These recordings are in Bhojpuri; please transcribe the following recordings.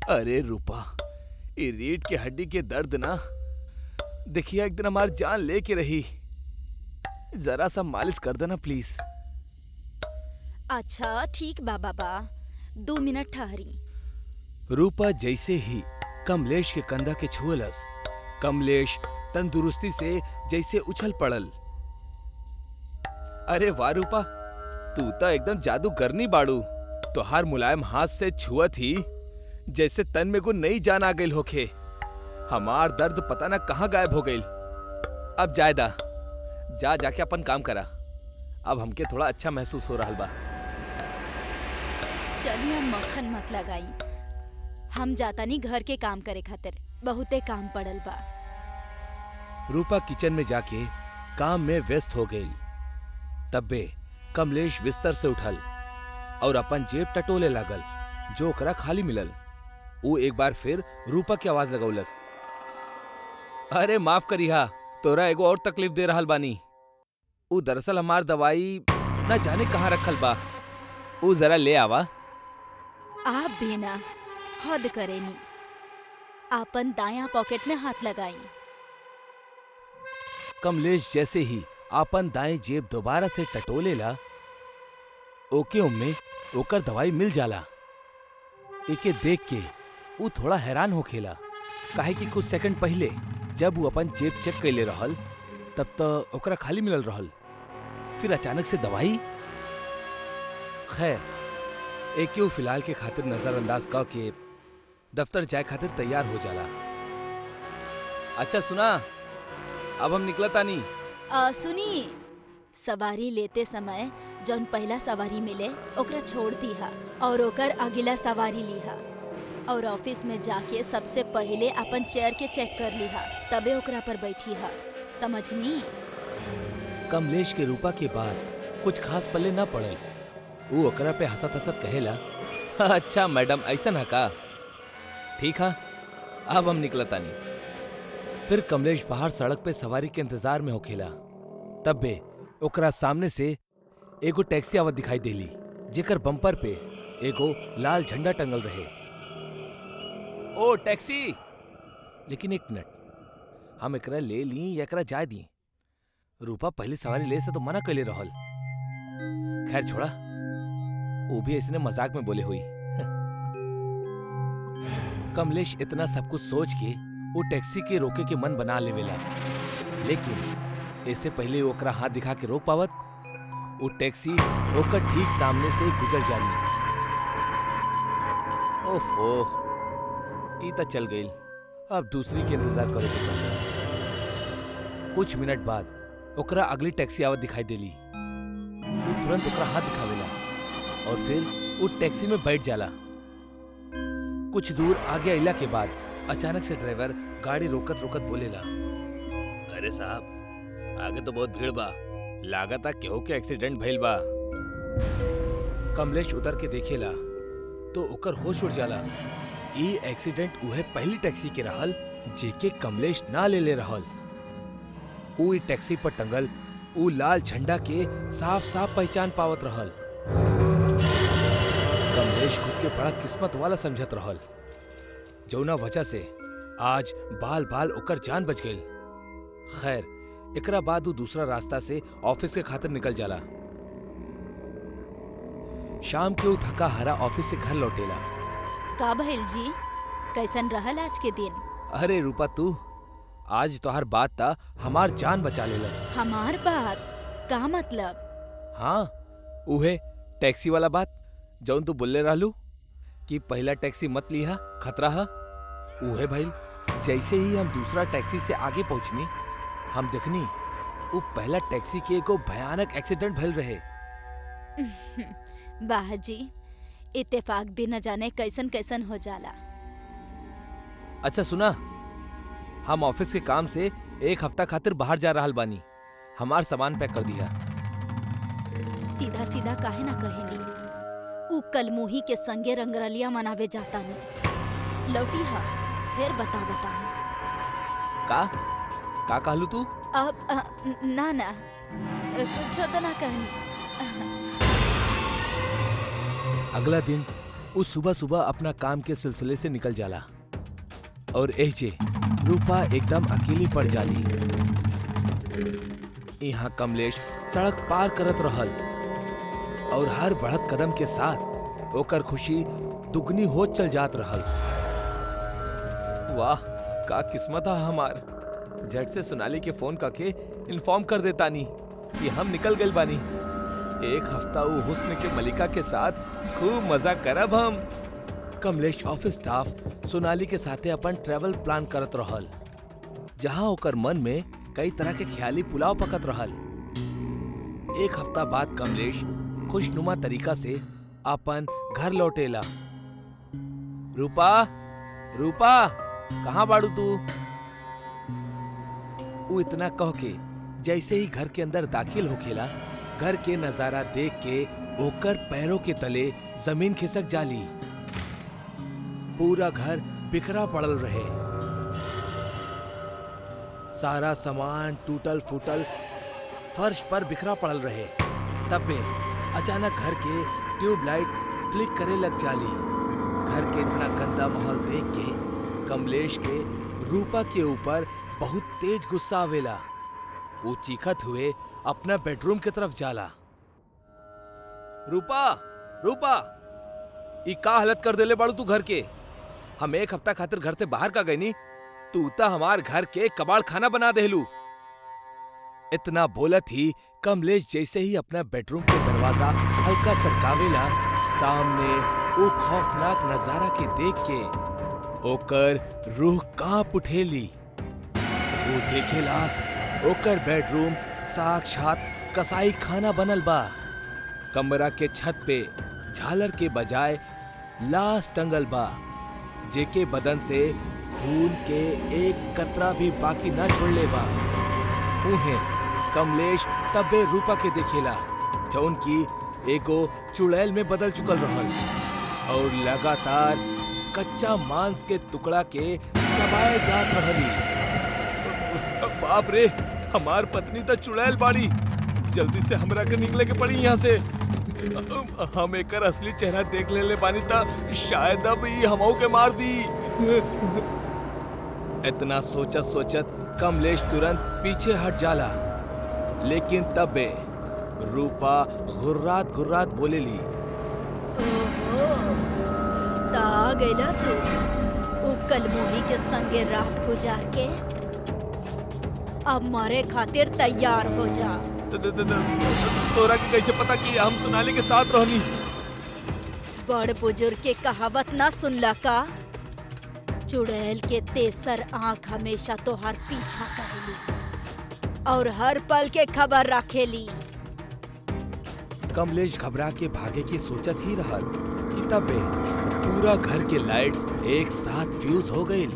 अरे रूपा, ये रीढ़ की हड्डी के दर्द ना, देखिए एक दिन हमारी जान लेके रही। जरा सा मालिश कर देना प्लीज। अच्छा ठीक बा बाबा, 2 मिनट ठहरी। रूपा जैसे ही कमलेश के कंधा के छुअलस, कमलेश तंदुरुस्ती से जैसे उछल पड़ल। अरे वाह रूपा, तू तो एकदम जादूगरनी बाड़ू। तोहार मुलायम हाथ से छुअत ही जैसे तन में को नई जान आ गई होखे। हमार दर्द पता ना कहाँ गायब हो गई। अब जायदा, जा जाके अपन काम करा। अब हमके थोड़ा अच्छा महसूस हो रहा बा। चलिए मक्खन मत लगाई, हम जाता नहीं घर के काम करे खातिर, बहुते काम पड़ल बा। रूपा किचन में जाके काम में व्यस्त हो गई। तब्बे कमलेश बिस्तर से उठल और अपन जेब टटोले लागल जो ओकरा खाली मिलल। वो एक बार फिर रूपा की आवाज लगौलस। अरे माफ करिहा, तोरा एगो और तकलीफ दे रहल बानी। वो दरअसल हमार दवाई ना जाने कहाँ रखल बा, वो जरा ले आवा। आप भी ना हद करेनी, आपन दाया पॉकेट में हाथ लगाई। कमलेश जैसे ही आपन दाएं जेब दोबारा से टटोलेला, ओके उम्मे ओकर दवाई मिल जाला। एके देख के वो थोड़ा हैरान होखेला, काहे कि कुछ सेकंड पहले जब वो अपन जेब चेक कैले रहल तब तो ओकरा खाली मिलल रहल, फिर अचानक से दवाई। खैर, एके वो फिलहाल के खातिर नजरअंदाज क के दफ्तर जाए खातिर तैयार हो जाला। अच्छा सुना, अब हम निकला तानी। सुनी, सवारी लेते समय जौन पहला सवारी मिले ओकरा छोड़ दीहा और ओकर अगला सवारी लीहा, और ऑफिस में जाके सबसे पहले अपन चेयर के चेक कर लीहा, तबे ओकरा पर बैठीहा, समझनी? कमलेश के रूपा के बाद कुछ खास पल्ले ना पड़ल। वो ओकरा पे हंसत हंसत कहेला, अच्छा मैडम ऐसा ना का, ठीक है, अब हम निकला तानी। फिर कमलेश बाहर सड़क पे सवारी के इंतजार में होखेला। तब्बे ओकरा सामने से एगो टैक्सी आवत दिखाई देली, जेकर बम्पर पे एगो लाल झंडा टंगल रहे। ओ टैक्सी! लेकिन एक मिनट, हम एकरा ले ली या एकरा जाए दी? रूपा पहली सवारी ले से तो मना कैले रहल। खैर छोड़ा, वो भी इसने मजाक में बोले हुई। कमलेश इतना सब कुछ सोच के वो टैक्सी के रोके के मन बना लेवेला, लेकिन इससे पहले वो ओकरा हाथ दिखा के रोक पावत, वो टैक्सी ओकर ठीक सामने से गुजर जाली। ओफो, ई त चल गई, अब दूसरी के इंतजार करो बेटा। कुछ मिनट बाद ओकरा अगली टैक्सी आवत दिखाई देली। वो तुरंत ओकरा हाथ दिखावेला और फिर वो टैक्सी में बैठ जाला। कुछ दूर आगे अइला के बाद अचानक से ड्राइवर गाड़ी रोकत रोकत बोलेला, अरे साहब, आगे तो बहुत भीड़ बा, लागता केहू के एक्सीडेंट भइल बा। कमलेश उतर के देखेला तो ओकर होश उड़ जाला। ई एक्सीडेंट उहे पहली टैक्सी के रहल जेके कमलेश ना ले रहल। ऊ ई टैक्सी पर टंगल ऊ लाल झंडा के साफ साफ पहचान पावत रहल। कमलेश खुद के बड़ा किस्मत वाला समझत रहल, जौना वजह से आज बाल बाल ओकर जान बच गई। खैर, एकरा बाद वो दूसरा रास्ता से ऑफिस के खातिर निकल जाला। शाम के वो थका हारा ऑफिस से घर लौटेला। का भइल जी, कैसन रहल आज के दिन? अरे रूपा, तू आज तोहर बात ता हमार जान बचा लेलस। हमार बात का मतलब? हाँ, उहे टैक्सी वाला बात जौन तू बोले रहलू कि पहला टैक्सी मत लिहा, खतरा है। उहे भाई, जैसे ही हम दूसरा टैक्सी से आगे पहुंचनी, हम देखनी वो पहला टैक्सी के एगो भयानक एक्सीडेंट भइल रहे। वाह जी, इत्तेफाक भी न जाने कैसन कैसन हो जाला। अच्छा सुना, हम ऑफिस के काम से एक हफ्ता खातिर बाहर जा रहल बानी। हमार सामान पैक कर दिया। सीधा सीधा काहे ना कहेली, ऊ कलमुही के संगे रंगरलिया मनावे जाता नहीं, लौटी हा फिर बता का कहलू तू? अब ना ना, कुछ तो ना कहनी। अगला दिन वो सुबह सुबह अपना काम के सिलसिले से निकल जाला और एजे रूपा एकदम अकेली पड़ जाली। यहाँ कमलेश सड़क पार करत रहल और हर बढ़त कदम के साथ ओकर खुशी दुगनी हो चल जात रहल। वाह, का किस्मत है हमार। झट से सोनाली के फोन करके इन्फॉर्म कर देतानी कि हम निकल गए बानी। एक हफ्ता वो हुस्न के मलिका के साथ खूब मजा करब हम। कमलेश ऑफिस स्टाफ सोनाली के साथे अपन ट्रैवल प्लान करत रहल, जहां ओकर मन में कई तरह के ख्याली पुलाव पकत रहल। एक हफ्ता बाद कमलेश खुशनुमा तरीका से अपन घर लौटेला। रूपा, रूपा, कहाँ बाड़ू तू? वो इतना कह के जैसे ही घर के अंदर दाखिल होखेला, घर के नजारा देख के ओकर पैरों के तले जमीन खिसक जाली। पूरा घर बिखरा पड़ल रहे, सारा सामान टूटल फूटल फर्श पर बिखरा पड़ल रहे। तब में अचानक घर के ट्यूबलाइट फ्लिक करे लग जाली। घर के इतना गंदा माहौल देख के कमलेश के रूपा के ऊपर बहुत तेज गुस्सा आवेला। वो चीखत हुए अपना बेडरूम की तरफ जाला। रूपा, रूपा, ई का हालत कर देले बाड़ू तू घर के? हम एक हफ्ता खातिर घर से बाहर का गई नी, तू ता हमार घर के कबाड़ खाना बना देलू। इतना बोलत ही कमलेश जैसे ही अपना बेडरूम के दरवाजा हल्का सरकावेला, सामने वो खौफनाक नजारा के देख के ओकर रूह कांप उठेली। वो देखेला ओकर बेडरूम साक्षात कसाई खाना बनल बा। कमरा के छत पे झालर के बजाय लाश टंगल बा, जेके बदन से खून के एक कतरा भी बाकी न छोड़ले बा। उहे कमलेश तबे रूपा के देखेला, जौन की एगो चुड़ैल में बदल चुकल रहल और लगातार कच्चा मांस के टुकड़ा के चबाए जात रहली। बाप रे, हमार पत्नी तो चुड़ैल बाड़ी। जल्दी से हमरा के निकले के पड़ी यहाँ से। हम एकर असली चेहरा देख ले बानी ता शायद अब ई हमऊ के मार दी। इतना सोचत सोचत कमलेश तुरंत पीछे हट जाला, लेकिन तबे रूपा घुर्रात घुर्रात बोलेली, ओहो, ता आ गइला तू। वो कलमोही के संगे रात गुजार के अब मारे खातिर तैयार हो जा। तोरा के कैसे पता कि हम सोनाली के साथ रहनी? बड़ बुजुर्ग के कहावत ना सुनला का? चुड़ैल के तेसर आंख हमेशा तोहार पीछा करेली और हर पल के खबर रखेली। कमलेश घबरा के भागे की सोचत ही रहल कि तबे पूरा घर के लाइट्स एक साथ फ्यूज हो गई।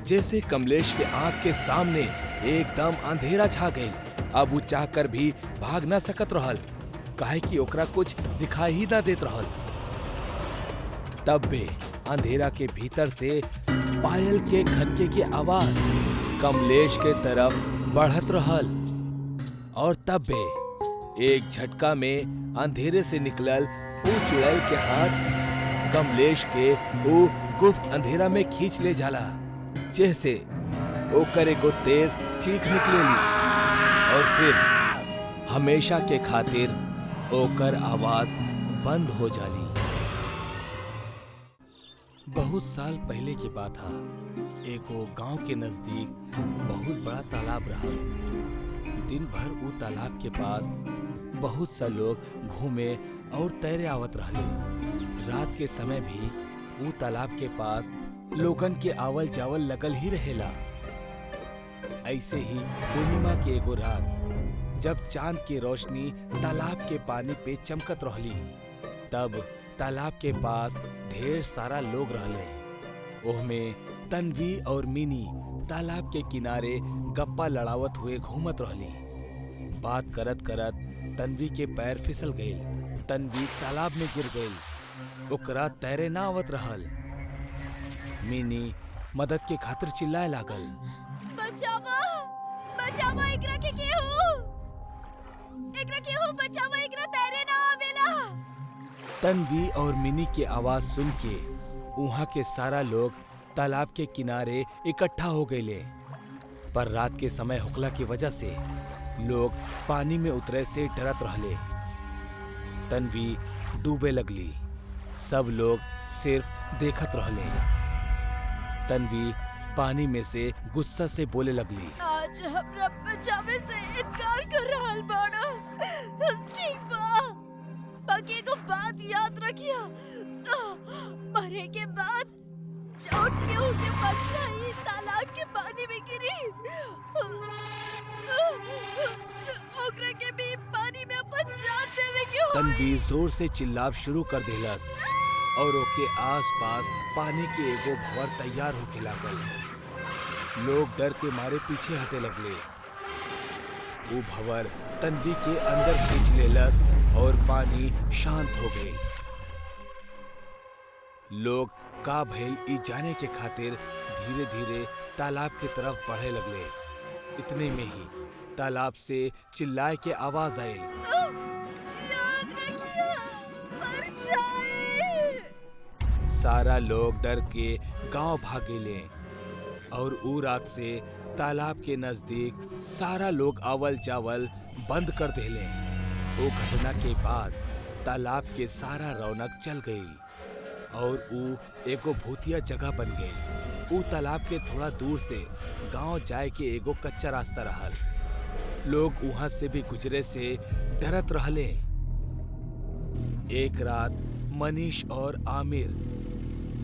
जैसे कमलेश के आंख के सामने एकदम अंधेरा छा गई। अब वो चाहकर भी भाग ना सकत रहल, काहे कि ओकरा कुछ दिखाई ही ना देत रहल। तब बे अंधेरा के भीतर से पायल के खनके की आवाज कमलेश के तरफ बढ़त रहल और तब बे एक झटका में अंधेरे से निकलल वो चुड़ैल के हाथ कमलेश के वो गुप्त अंधेरा में खींच ले जाला, जैसे ओकर एगो तेज चीख निकलेली और फिर हमेशा के खातिर ओकर आवाज बंद हो जाली। बहुत साल पहले की बात है। एगो गांव के नजदीक बहुत बड़ा तालाब रहा। दिन भर वो तालाब के पास बहुत सा लोग घूमे और तैरे आवत रहले। रात के समय भी वो तालाब के पास लोगन के आवल जावल लगल ही रहेला। ऐसे ही पूर्णिमा के एगो रात जब चांद की रोशनी तालाब के पानी पे चमकत रहली, तब तालाब के पास ढेर सारा लोग रहले। ओहमे तन्वी और मिनी तालाब के किनारे गप्पा लड़ावत हुए घूमत रहली। बात करत करत तन्वी के पैर फिसल गईल। तन्वी तालाब में गिर गईल। ओकरा तैरे ना आवत रहल। मिनी मदद के खातिर चिल्लाए लागल, बचावा, बचावा, एकरा के केहू, एकरा केहू बचावा, एकरा तैरे ना आवेला। तन्वी और मिनी की आवाज सुन के वहां के सारा लोग तालाब के किनारे इकट्ठा हो गए। पर रात के समय होखला की वजह से लोग पानी में उतरे से डरत रहले। तन्वी डूबे लगली। सब लोग सिर्फ देखत रहले। तन्वी पानी में से गुस्सा से बोले लगली, आज हमरा बचावे से इनकार कर रहल बाड़ा। ठीक बा, बाकी एगो बात याद रखिया, मरे के बाद जौन केहू के परछाई तालाब के पानी में गिरी, ओकरा के भी पानी में अपन जान देवे के होई। तन्वी जोर से चिल्लाब शुरू कर देलस और ओके आसपास पानी के एगो भंवर तैयार होके लागल। लोग डर के मारे पीछे हटे लगले। वो भंवर तन्वी के अंदर खींच लेलस और पानी शांत हो गई। लोग का भइल ई जाने के खातिर धीरे धीरे तालाब की तरफ बढ़े लगले। इतने में ही तालाब से चिल्लाए के आवाज आई, याद रखिया, परछाई। सारा लोग डर के गांव भागे ले और ऊ रात से तालाब के नजदीक सारा लोग आवल जावल बंद कर देले। वो घटना के बाद तालाब के सारा रौनक चल गई और ऊ एगो भूतिया जगह बन गई। ऊ तालाब के थोड़ा दूर से गांव जाए के एगो कच्चा रास्ता रहल। लोग वहां से भी गुजरे से डरत रहले। एक रात मनीष और आमिर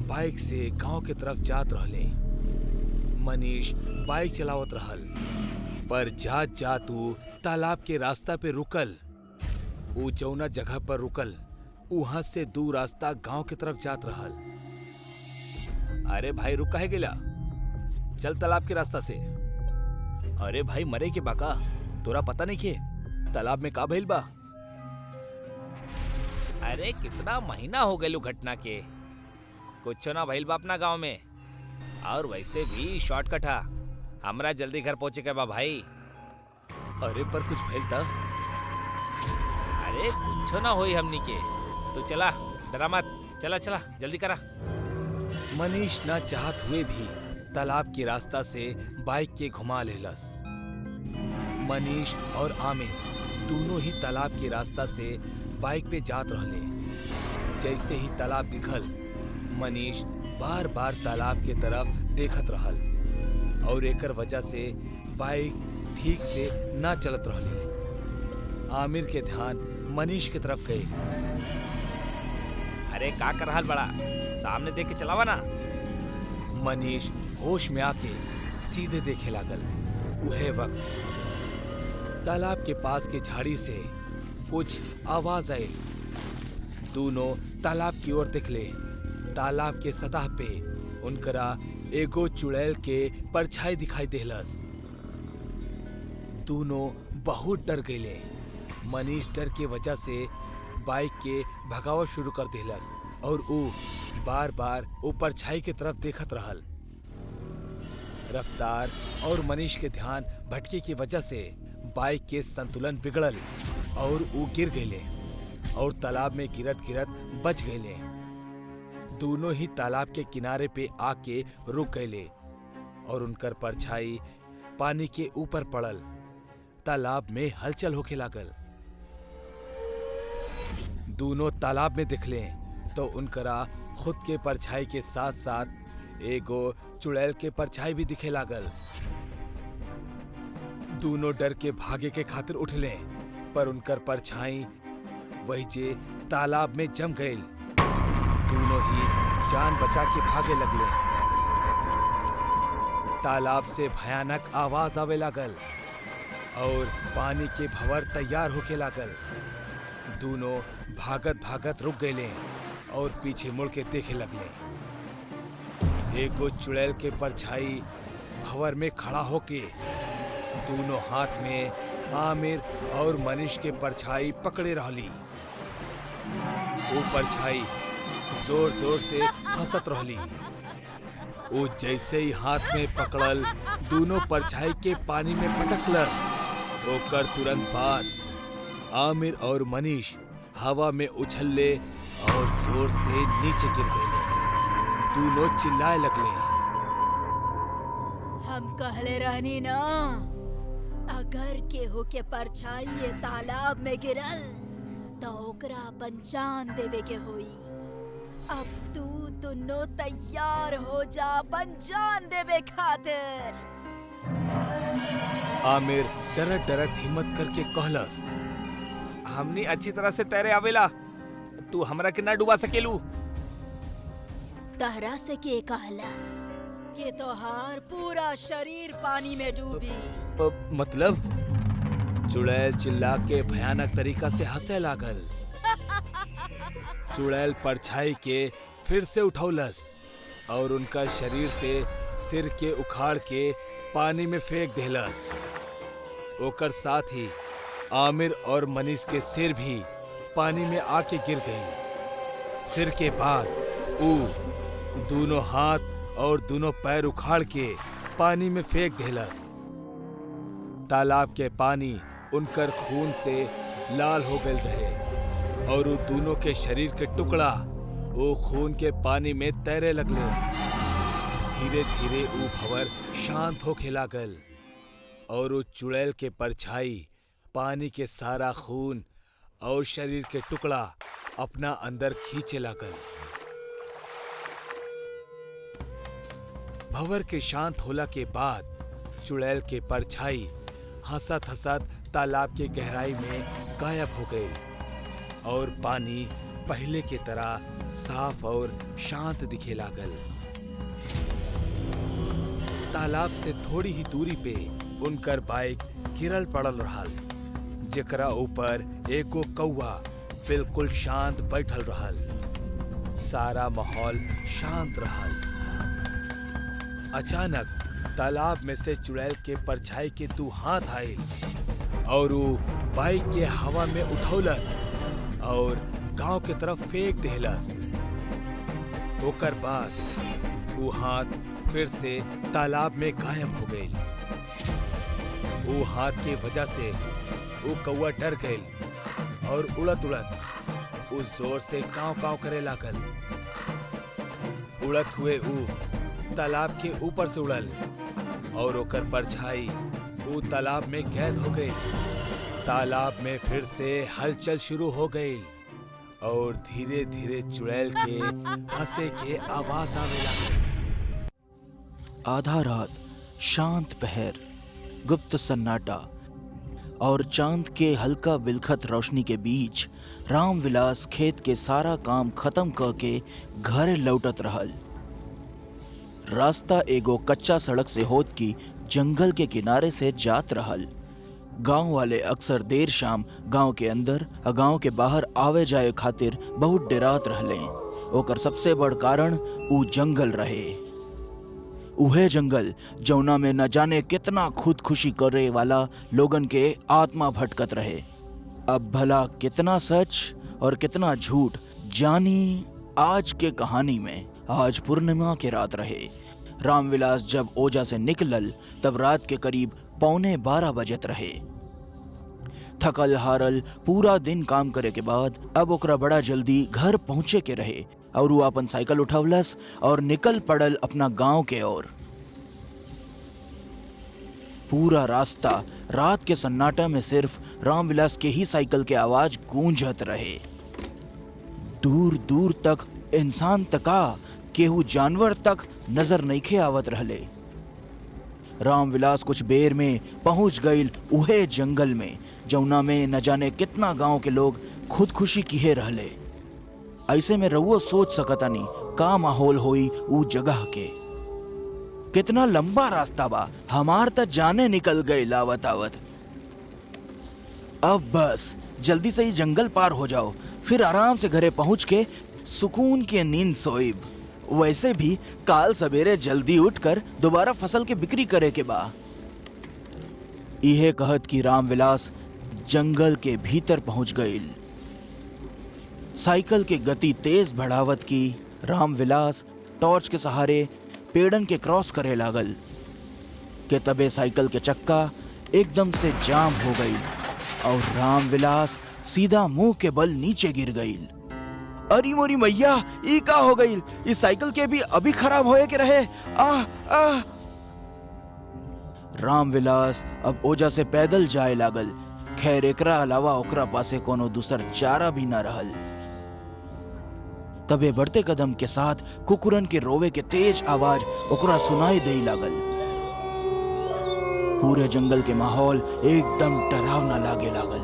बाइक से गांव के तरफ जात रहले। मनीष बाइक चलावत रहल, पर जात जात ऊ तालाब के रास्ता पे रुकल। ऊ जौना जगह पर रुकल वहां से दू रास्ता गांव की तरफ जात रहल। अरे भाई रुक काहे गेला? चल तालाब के रास्ता से। अरे भाई मरे के बाका, तोरा पता नहीं के तालाब में का भइल बा? अरे कितना महीना हो गए घटना के, कुछ ना भइल बा अपना गांव में। और वैसे भी शॉर्टकट है, हमरा जल्दी घर पहुंचे के बा भाई। अरे पर कुछ भइल था? अरे कुछ ना होई हमनी के, तो चला, डरा मत, चला चला जल्दी करा। मनीष ना चाहत हुए भी तालाब के रास्ता से बाइक के घुमा लेलस। मनीष और आमिर दोनों ही तालाब के रास्ता से बाइक पे जात रहले। जैसे ही तालाब दिखल, मनीष बार बार तालाब के तरफ देखत रहल और एकर वजह से बाइक ठीक से ना चलत रहले। आमिर के ध्यान मनीष की तरफ गए। अरे का कर रहल बड़ा, सामने देख के चलावा ना। मनीष होश में आके सीधे देखे लागल। उहे वक्त तालाब के पास के झाड़ी से कुछ आवाज आई। दोनों तालाब की ओर देखले। तालाब के सतह पे उनकरा एगो चुड़ैल के परछाई दिखाई देलस। दोनों बहुत डर गए। मनीष डर के वजह से बाइक के भगावत शुरू कर देलस और ऊ बार बार वो परछाई की तरफ देखत रहल। रफ्तार और मनीष के ध्यान भटके की वजह से बाइक के संतुलन बिगड़ल और वो गिर गए और तालाब में गिरत गिरत बच गए। दोनों ही तालाब के किनारे पे आके रुक गए और उनकर परछाई पानी के ऊपर पड़ल। तालाब में हलचल होके लागल। दोनों तालाब में दिखले तो उनकरा खुद के परछाई के साथ साथ एगो चुड़ैल के परछाई भी दिखे लागल। दोनों डर के भागे के खातिर उठले, पर उनकर परछाई वही जे तालाब में जम गए। दोनों ही जान बचा के भागे लगले। तालाब से भयानक आवाज आवे लागल और पानी के भंवर तैयार होके लागल। दोनों भागत भागत रुक गए और पीछे मुड़ के देखे लगले। एगो चुड़ैल के परछाई भंवर में खड़ा होके दोनों हाथ में आमिर और मनीष के परछाई पकड़े रहली। वो परछाई जोर जोर से हंसत रहली। वो जैसे ही हाथ में पकड़ल, दोनों परछाई के पानी में पटकलन। ओकर तुरंत बाद आमिर और मनीष हवा में उछलले और जोर से नीचे गिर गए। दोनों चिल्लाए लगले। हम कहले रहनी ना, अगर केहू के परछाई ये तालाब में गिरल तो ओकरा अपन जान देवे के होई। अब तू दोनों तैयार हो जा अपन जान देवे खातिर। आमिर डरत डरत हिम्मत करके कहलस, हमनी अच्छी तरह से तैरे आवेला, तू हमरा के ना डुबा सकेलू। तहरा से के कहलस कि तोहार पूरा शरीर पानी में डूबी? मतलब? चुड़ैल चिल्ला के भयानक तरीका से हंसे लागल। चुड़ैल परछाई के फिर से उठौलस और उनका शरीर से सिर के उखाड़ के पानी में फेंक देलस। ओकर साथ ही आमिर और मनीष के सिर भी पानी में आके गिर गई। सिर के बाद ऊ दोनों हाथ और दोनों पैर उखाड़ के पानी में फेंक देलस। तालाब के पानी उनकर खून से लाल हो गए रहे और वो दोनों के शरीर के टुकड़ा वो खून के पानी में तैरे लगले। धीरे धीरे वो भंवर शांत होके लागल और वो चुड़ैल के परछाई पानी के सारा खून और शरीर के टुकड़ा अपना अंदर खींचे लागल। भंवर के शांत होला के बाद चुड़ैल के परछाई हंसत हंसत तालाब के गहराई में गायब हो गई और पानी पहले की तरह साफ और शांत दिखे लागल। तालाब से थोड़ी ही दूरी पे उनकर बाइक गिरल पड़ल रहल, जेकरा ऊपर एगो कौवा बिल्कुल शांत बैठल रहल। सारा माहौल शांत रहल। अचानक तालाब में से चुड़ैल के परछाई के दो हाथ आए और वो बाइक के हवा में उठौलस और गांव के तरफ फेंक देलस। ओकर बाद वो हाथ फिर से तालाब में गायब हो गई। वो हाथ के वजह से वो कौवा डर गई और उड़त उड़त उस जोर से कांव कांव करे लागल। उड़त हुए वो तालाब के ऊपर से उड़ल और ओकर परछाई वो तालाब में कैद हो गई। तालाब में फिर से हलचल शुरू हो गई और धीरे धीरे चुड़ैल के हंसे के आवाज आने लगी। आधा रात, शांत पहर, गुप्त सन्नाटा और चांद के हल्का बिलखत रोशनी के बीच रामविलास खेत के सारा काम खत्म करके घरे लौटत रहल। रास्ता एगो कच्चा सड़क से होत की जंगल के किनारे से जात रहल। गांव वाले अक्सर देर शाम गांव के अंदर और गांव के बाहर आवे जाए खातिर बहुत डरात रहले। ओकर सबसे बड़ कारण ऊ जंगल रहे। उहे जंगल जौना में न जाने कितना खुदकुशी करे वाला लोगन के आत्मा भटकत रहे। अब भला कितना सच और कितना झूठ जानी आज के कहानी में। आज पूर्णिमा के रात रहे। रामविलास जब ओजा से निकलल तब रात के करीब 11:15 बजत रहे। थकल हारल पूरा दिन काम करे के बाद अब ओकरा बड़ा जल्दी घर पहुंचे के रहे और वो अपन साइकिल उठवलस और निकल पड़ल अपना गांव के ओर। पूरा रास्ता रात के सन्नाटा में सिर्फ रामविलास के ही साइकिल के आवाज गूंजत रहे। दूर दूर तक इंसान तका केहू जानवर तक नजर नइखे आवत रहले। रामविलास कुछ बेर में पहुंच गईल उहे जंगल में जौना में न जाने कितना गांव के लोग खुदकुशी किए रहले। ऐसे में रउआ सोच सकतानी का माहौल होई ऊ जगह के। कितना लंबा रास्ता बा, हमार त जाने निकल गए लावत आवत। अब बस जल्दी से ही जंगल पार हो जाओ, फिर आराम से घरे पहुंच के सुकून के नींद सोइब। वैसे भी काल सवेरे जल्दी उठकर दोबारा फसल के बिक्री करे के बा। इहे कहत कि रामविलास जंगल के भीतर पहुंच गईल। साइकिल के गति तेज बढ़ावत की रामविलास टॉर्च के सहारे पेड़न के क्रॉस करे लागल के तबे साइकिल के चक्का एकदम से जाम हो गई और रामविलास सीधा मुंह के बल नीचे गिर गई। अरे मोरी मैया, ई का हो गई? इस साइकिल के भी अभी खराब होए के रहे। रामविलास अब ओजा से पैदल जाए लागल। खैर एकरा अलावा ओकरा पासे कोनो दूसर चारा भी न रहल। तबे बढ़ते कदम के साथ कुकुरन के रोवे के तेज आवाज ओकरा सुनाई दे लागल। पूरे जंगल के माहौल एकदम डरावना लागे लागल।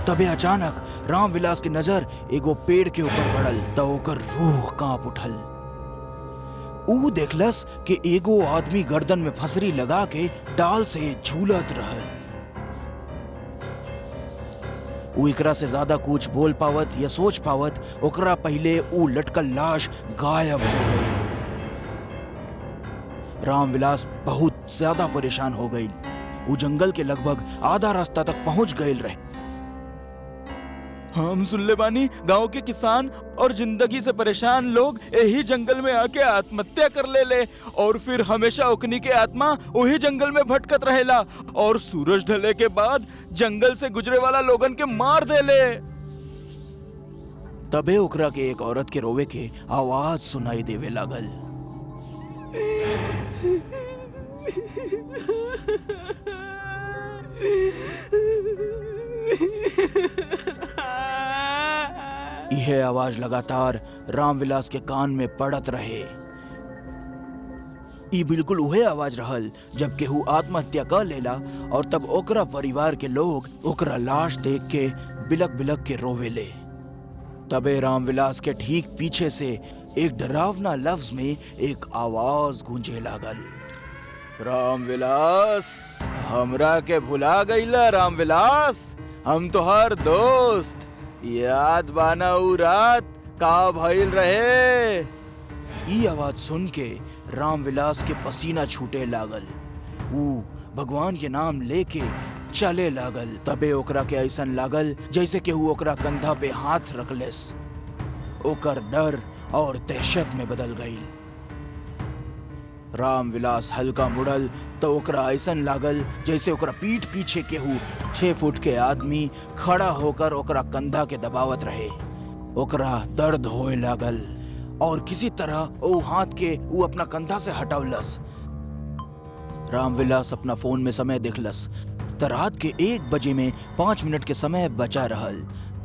तबे अचानक रामविलास की नजर एगो पेड़ के ऊपर पड़ल त ओकर रूह कांप उठल। ऊ देखलस कि एगो आदमी गर्दन में फंसरी लगा के डाल से झूलत रहल। ऊ एकरा से ज्यादा कुछ बोल पावत या सोच पावत ओकरा पहले ऊ लटकल लाश गायब हो गई। रामविलास बहुत ज्यादा परेशान हो गई। वो जंगल के लगभग आधा रास्ता तक पहुंच गए रहे। हम सुनले बानी गांव के किसान और जिंदगी से परेशान लोग यही जंगल में आके आत्महत्या कर ले और फिर हमेशा ओकनी के आत्मा वही जंगल में भटकत रहेला और सूरज ढले के बाद जंगल से गुजरे वाला लोगन के मार देले। तबे ओकरा के एक औरत के रोवे के आवाज सुनाई देवे लागल। यह आवाज लगातार रामविलास के कान में पड़त रहे। ई बिल्कुल वही आवाज रहल जब केहू आत्महत्या कर लेला और तब ओकरा परिवार के लोग ओकरा लाश देख के बिलक बिलक के रोवेले। तबे रामविलास के ठीक पीछे से एक डरावना लफ्ज में एक आवाज गूंजे लागल। रामविलास, हमरा के भुला गईला रामविलास, हम तोहार दोस्त। याद बाना ऊ रात का भइल रहे? ई आवाज सुन के रामविलास के पसीना छूटे लागल। ऊ भगवान के नाम लेके चले लागल। तबे ओकरा के ऐसन लागल जैसे कि ऊ ओकरा कंधा पे हाथ रखलेस। ओकर डर और दहशत में बदल गई। रामविलास हल्का मुड़ल तो ओकरा ऐसन लागल जैसे ओकरा पीठ पीछे केहू 6 फुट के आदमी खड़ा होकर ओकरा कंधा के दबावत रहे। ओकरा दर्द होए लागल और किसी तरह ओ हाथ के ऊ अपना कंधा से हटवलस। रामविलास अपना फोन में समय देखलस त रात के 1 बजे में 5 मिनट के समय बचा रहल।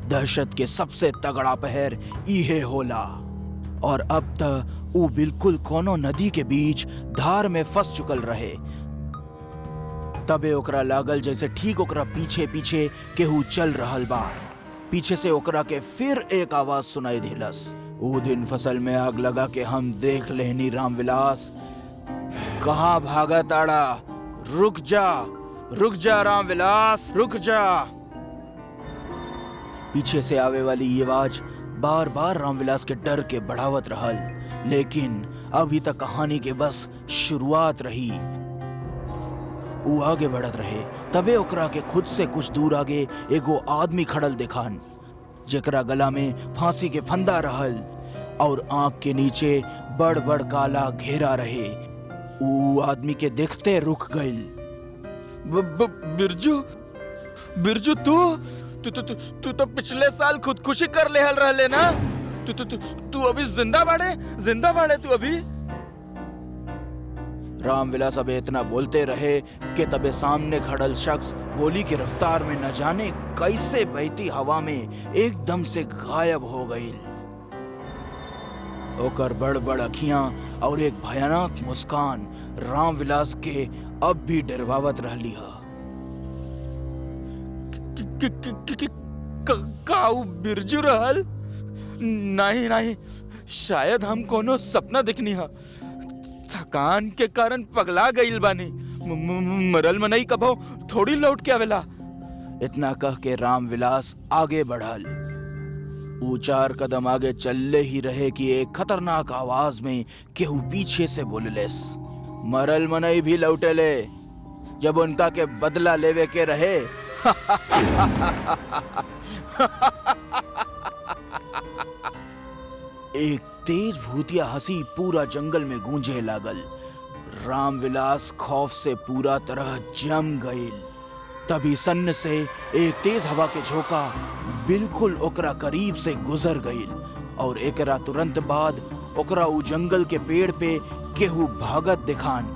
दहशत के सबसे तगड़ा पहर इहे होला और अब तक ऊ बिल्कुल कोनो नदी के बीच धार में फंस चुकल रहे। तबे ओकरा लागल जैसे ठीक ओकरा पीछे पीछे केहू चल रहल बा। पीछे से ओकरा के फिर एक आवाज सुनाई देलस। ऊ दिन फसल में आग लगा के हम देख लेनी रामविलास। कहाँ भागा ताड़ा? रुक जा रामविलास, रुक जा। पीछे से आवे वाली ये आवाज बार बार रामविलास के डर के बढ़ावत रहल। लेकिन अभी तक कहानी के बस शुरुआत रही। वो आगे बढ़त रहे। तबे ओकरा के खुद से कुछ दूर आगे एगो आदमी खड़ल देखान जेकरा गला में फांसी के फंदा रहल और आंख के नीचे बड़ बड़ काला घेरा रहे। वो आदमी के देखते रुक गइल। बिरजू तू तो पिछले साल खुदकुशी कर लेहल रहले ना? तू अभी जिंदा बाड़े तू अभी? रामविलास अब इतना बोलते रहे कि तबे सामने खड़ल शख्स गोली की रफ्तार में न जाने कैसे बहती हवा में एकदम से गायब हो गई। ओकर बड़ बड़ अखियां और एक भयानक मुस्कान रामविलास के अब भी डरवावत रहली है। काऊ बिरजू रहल? नहीं, शायद हम कोनो सपना देखनी है। थकान के कारण पगला गईल बानी। मरल मनई कभो थोड़ी लौट के आवेला। इतना कह के रामविलास आगे बढ़ल। 4 कदम आगे चलले ही रहे कि एक खतरनाक आवाज में केहू पीछे से बोललेस। मरल मनई भी लौटेले जब उनका के बदला लेवे के रहे। एक तेज भूतिया हंसी पूरा जंगल में गूंजे लागल। रामविलास खौफ से पूरा तरह जम गईल। तभी सन्न से एक तेज हवा के झोंका बिल्कुल ओकरा करीब से गुजर गईल और एकरा तुरंत बाद ओकरा उ जंगल के पेड़ पे केहू भागत दिखान।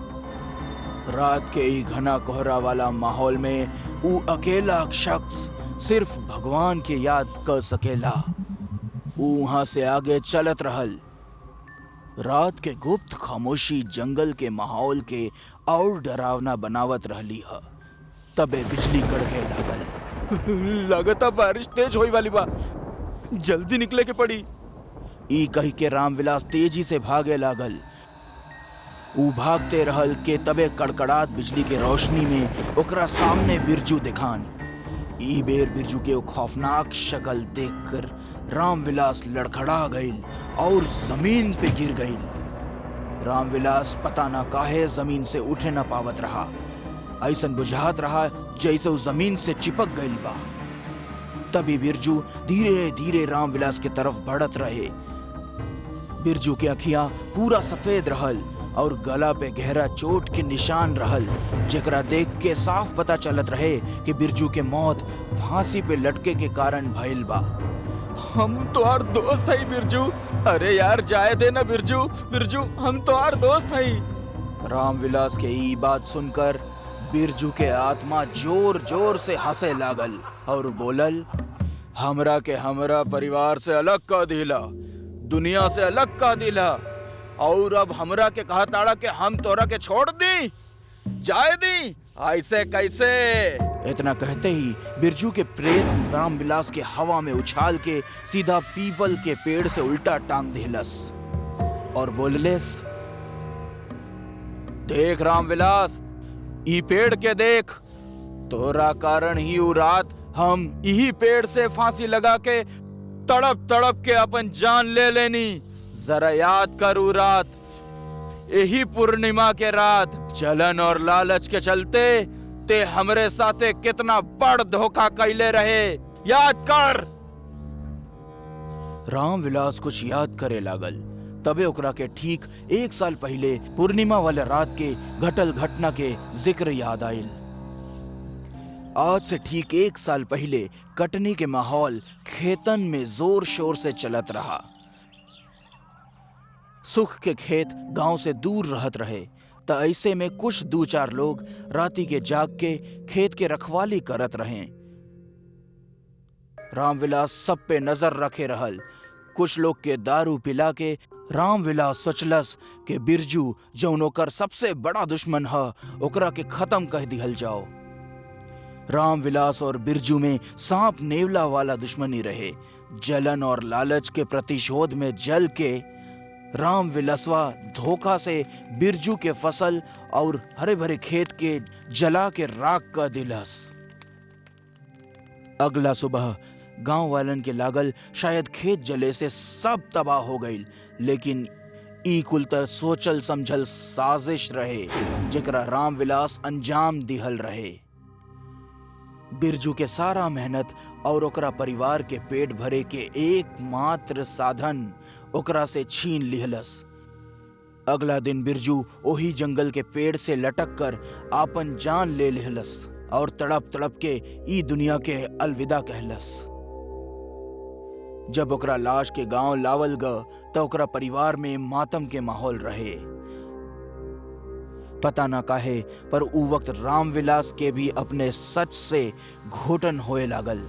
रात के ई घना कोहरा वाला माहौल में उ अकेला शख्स सिर्फ भगवान के याद कर सकेला। उ वहां से आगे चलत रहल। रात के गुप्त खामोशी जंगल के माहौल के और डरावना बनावत रहली ह। तबे बिजली कड़के लागल। लगता बारिश तेज होई वाली बा, जल्दी निकले के पड़ी। ई कही के रामविलास तेजी से भागे लागल। ऊ भागते रहल के तबे कड़कड़ात बिजली के रोशनी में ओकरा सामने बिरजू दिखान। ई बेर बिरजू के खौफनाक शक्ल देखकर रामविलास लड़खड़ा गईल और जमीन पे गिर गईल। रामविलास पता ना काहे जमीन से उठे न पावत रहा। ऐसन बुझात रहा जैसे उस जमीन से चिपक गईल बा। तभी बिरजू धीरे धीरे रामविलास के तरफ बढ़त रहे। बिरजू के अखियां पूरा सफेद रहल और गला पे गहरा चोट के निशान रहल, जेकरा देख के साफ पता चलत रहे कि बिरजू के मौत फांसी पे लटके के कारण भइल बा। हम तोहार दोस्त हई बिरजू। अरे यार जाए दे ना बिरजू, बिरजू हम तोहार दोस्त हई। रामविलास के ई बात सुनकर बिरजू के आत्मा जोर जोर से हंसे लागल और बोलल, हमरा के हमरा परिवार से अलग कर दिला, दुनिया से अलग कर दिला, और अब हमरा के कहा ताड़ा के हम तोरा के छोड़ दी, जाए दी, ऐसे कैसे? इतना कहते ही बिरजू के प्रेत रामविलास के हवा में उछाल के सीधा पीपल के पेड़ से उल्टा टांग दिलस और बोललेस, देख रामविलास, ई पेड़ के देख, तोरा कारण ही उ रात हम यही पेड़ से फांसी लगा के तड़प तड़प के अपन जान ले लेनी। जरा याद कर उ रात, यही पूर्णिमा के रात, जलन और लालच के चलते ते हमरे साथे कितना बड़ धोखा कैले रहे, याद कर। रामविलास कुछ याद करे लागल। तबे ओकरा के ठीक 1 साल पहले पूर्णिमा वाले रात के घटल घटना के जिक्र याद आयल। आज से ठीक 1 साल पहले कटनी के माहौल खेतन में जोर शोर से चलत रहा। सुख के खेत गांव से दूर रहत रहे, त ऐसे में कुछ 2-4 लोग राती के जाग के खेत के रखवाली करत रहे। रामविलास सब पे नजर रखे रहल। कुछ लोग के दारू पिला के रामविलास सोचलस कि बिरजू जौन ओकर सबसे बड़ा दुश्मन ह, ओकरा के खत्म कह दिहल जाओ। रामविलास और बिरजू में सांप नेवला वाला दुश्मनी रहे। जलन और लालच के प्रतिशोध में जल के रामविलासवा धोखा से बिरजू के फसल और हरे भरे खेत के जला के राख कर दिलस। अगला सुबह गांव वालन के लागल शायद खेत जले से सब तबाह हो गई, लेकिन ई कुल त सोचल समझल साजिश रहे जेकरा रामविलास अंजाम दिहल रहे। बिरजू के सारा मेहनत और ओकरा परिवार के पेट भरे के एकमात्र साधन ओकरा से छीन लिहलस। अगला दिन बिरजू ओही जंगल के पेड़ से लटक कर आपन जान ले लिहलस और तड़प तड़प के ई दुनिया के अलविदा कहलस। जब ओकरा लाश के गांव लावल ग तो ओकरा परिवार में मातम के माहौल रहे। पता ना काहे पर उ वक्त रामविलास के भी अपने सच से घोटन होए लागल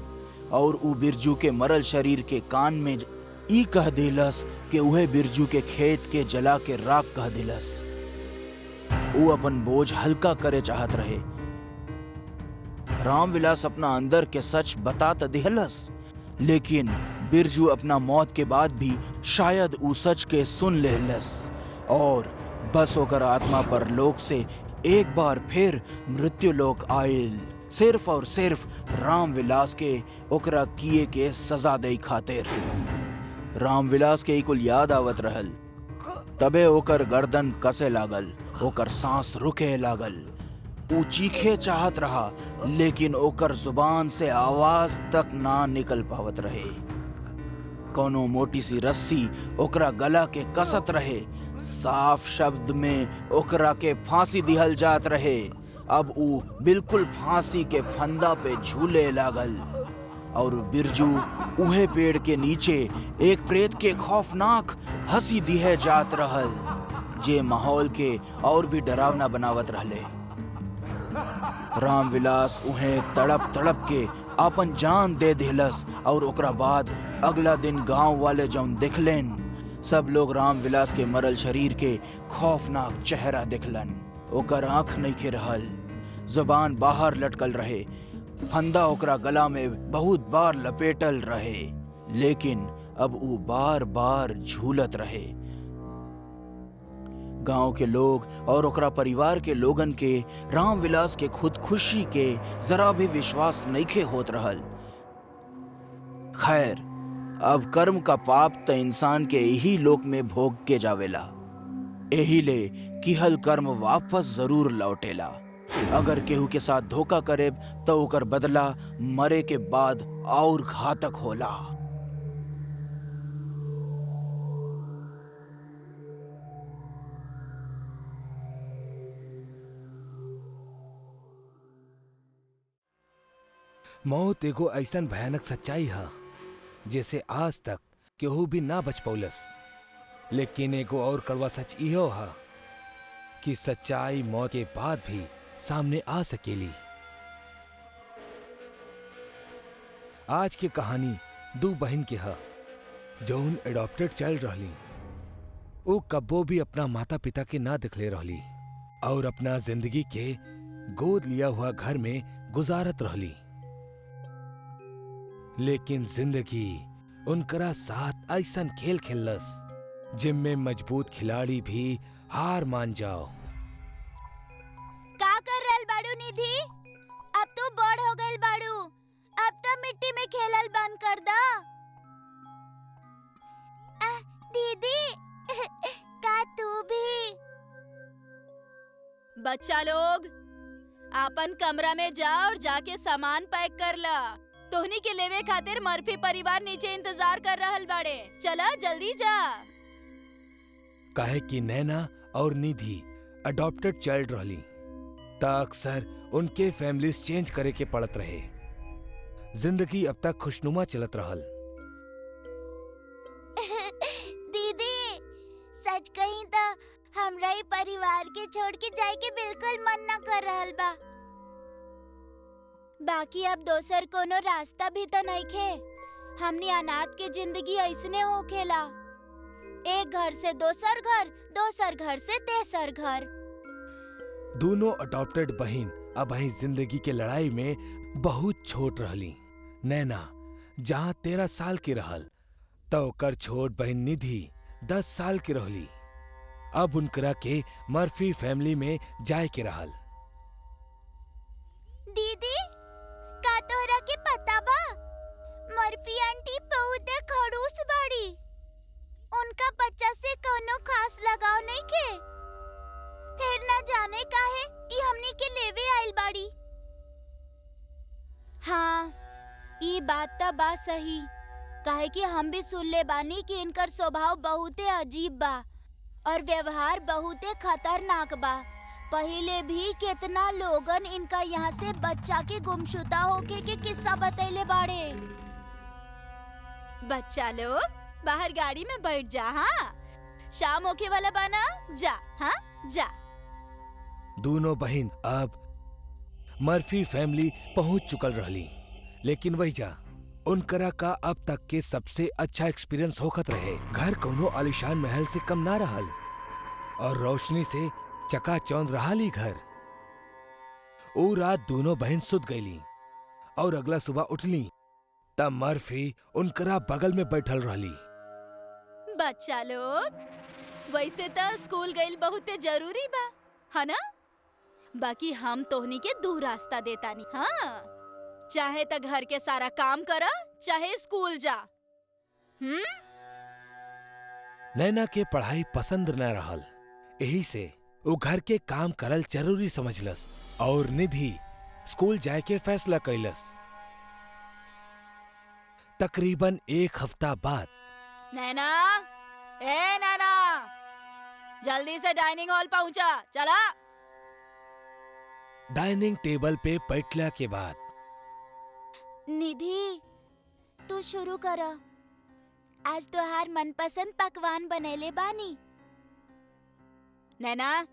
और उ बिरजू के मरल शरीर के कान में ई कह दिलस कि उहे बिरजू के खेत के जला के राख कह दिलस। उ अपन बोझ हल्का करे चाहत रहे। रामविलास अपना अंदर के सच बता त दिहलस, लेकिन बिरजू अपना मौत के बाद भी शायद उ सच के सुन लेलस और बस होकर आत्मा पर लोक से एक बार फिर मृत्यु लोक आयल, सिर्फ और सिर्फ रामविलास के ओकरा किए के सजा दे खातिर। रामविलास के कुल याद आवत रहल। तबे ओकर गर्दन कसे लागल, ओकर सांस रुके लागल। ऊ चीखे चाहत रहा, लेकिन ओकर जुबान से आवाज तक ना निकल पावत रहे। कोनो मोटी सी रस्सी ओकरा गला के कसत रहे। साफ शब्द में ओकरा के फांसी दिहल जात रहे अब ऊ बिल्कुल फांसी के फंदा पे झूले लागल और बिरजू उहे पेड़ के नीचे एक प्रेत के खौफनाक हंसी दिहे जात रहल, जे माहौल के और भी डरावना बनावत रहले। रामविलास उहे तड़प तड़प के अपन जान दे दिलस और ओकरा बाद अगला दिन गांव वाले जौन देखलेन, सब लोग रामविलास के मरल शरीर के खौफनाक चेहरा देखलन। ओकर आंख नइखे रहल, जुबान बाहर लटकल रहे, फंदा ओकरा गला में बहुत बार लपेटल रहे, लेकिन अब ऊ बार बार झूलत रहे। गांव के लोग और ओकरा परिवार के लोगन के रामविलास के खुदकुशी के जरा भी विश्वास नइखे होत रहल। खैर, अब कर्म का पाप त इंसान के यही लोक में भोग के जावेला, एही ले किहल कर्म वापस जरूर लौटेला। अगर केहू के साथ धोखा करे तो ओकर बदला मरे के बाद और घातक होला। मौत एगो ऐसन भयानक सच्चाई है जैसे आज तक केहू भी ना बच पौलस। लेकिन एगो और कड़वा सच इहो है कि सच्चाई मौत के बाद भी सामने आ सकेली। आज की कहानी दो बहन के है जौन एडॉप्टेड चाइल्ड रहली। वो कब्बो भी अपना माता पिता के ना दिखले रहली और अपना जिंदगी के गोद लिया हुआ घर में गुजारत रहली। लेकिन जिंदगी उनकरा साथ ऐसन खेल खेलस जिनमें मजबूत खिलाड़ी भी हार मान जाओ। का कर रहल बाड़ू निधि? अब तू बड़ हो गइल बाड़ू, अब तो मिट्टी में खेलल बंद कर दा। दीदी का तू भी? बच्चा लोग आपन कमरा में जा और जाके सामान पैक कर ला। तोहनी के लेवे खातिर मर्फी परिवार नीचे इंतजार कर रहल बाड़े। चला जल्दी जा। काहे कि नैना और निधि अडॉप्टेड चाइल्ड रहली ता अक्सर उनके फैमिलीज चेंज करे के पड़त रहे। जिंदगी अब तक खुशनुमा चलत रहल। दीदी सच कहीं तो हमरा ही परिवार के छोड़ के जाए के बिल्कुल मन न कर रहल बा। बाकी अब दोसर कोनो रास्ता भी तो नहीं खे। हमनी अनाथ के जिंदगी ऐसने हो खेला, एक घर से दोसर घर, दोसर घर से तेसर घर। दोनों अडॉप्टेड बहन अब ही जिंदगी के लड़ाई में बहुत छोट रहली। नैना जहाँ 13 साल की रहल तो ओकर छोट बहन निधि 10 साल की रहली। अब उनकरा के मर्फी फैमिली में जाए के रहल। दीदी का तोहरा के पता बा मर्फी आंटी बहुत खड़ूस बाड़ी। उनका बच्चा से कोनो खास लगाव नहीं के। फिर न जाने काहे ई हमनी के लेवे आइल बाड़ी। हाँ, ई बात त बा सही। काहे कि हम भी सुन ले बानी कि इनकर स्वभाव बहुते अजीब बा और व्यवहार बहुते खतरनाक बा। पहले भी कितना लोगन इनका यहाँ से बच्चा के गुमशुदा होके के किस्सा बतैले बाड़े। बच्चा लोग बाहर गाड़ी में बैठ जा। हाँ, शाम होके वाला बाना, जा। हाँ जा। दोनों बहन अब मर्फी फैमिली पहुंच चुकल रहली। लेकिन वही जा उनकरा का अब तक के सबसे अच्छा एक्सपीरियंस होखत रहे। घर कोनो आलीशान महल से कम ना रहल और रोशनी से चकाचौंध रहाली घर। ओ रात दोनों बहन सुत गईली और अगला सुबह उठली तब मर्फी उनकरा बगल में बैठल रहली। बच्चा लोग वैसे तो स्कूल गइल बहुते जरूरी बा, है ना? बाकी हम तोहनी के दो रास्ता देतानी। हाँ, चाहे तो घर के सारा काम करा, चाहे स्कूल जा। नैना के पढ़ाई पसंद न रहल, यही से वो घर के काम करल जरूरी समझलस और निधि स्कूल जाए के फैसला कैलस। तकरीबन 1 हफ्ता बाद नैना, ए नैना, जल्दी से डाइनिंग हॉल पहुंचा। चला। डाइनिंग टेबल पे बैठला के बाद निधि, तू शुरू कर। आज तोहार मनपसंद पकवान बनेले बानी। नैना,